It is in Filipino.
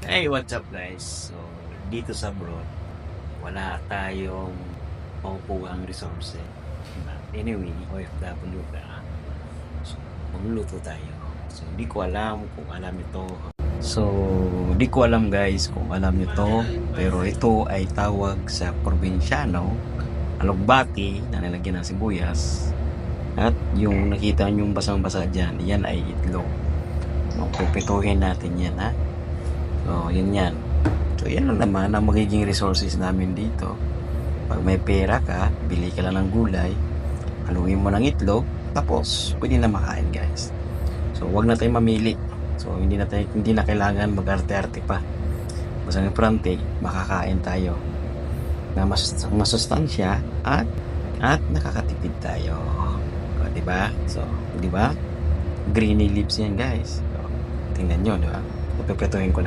Hey, what's up guys? So, dito sa abroad, wala tayong makukuhang resources. Diba? Anyway, OFW ka. So, magluluto tayo. So, hindi ko alam kung alam ito. So, di ko alam guys kung alam nyo to. Pero ito ay tawag sa probinsyano, alugbati na nilagyan ng sibuyas. At yung nakita nyo basang-basa dyan, yan ay itlog. So, pipituhin natin yan ha. So, yan. So, yan lang naman ang magiging resources namin dito. Pag may pera ka, bili ka lang ng gulay, haluin mo ng itlog, tapos pwede na makain guys. So, wag na tayong mamili. So, hindi na kailangan mag-arte-arte pa. Basta ng prante, makakain tayo na masustansya at nakakatipid tayo. O, diba? So, diba? Greeny leaves yan guys. So, tingnan nyo, diba? Ipiprituhin ko na.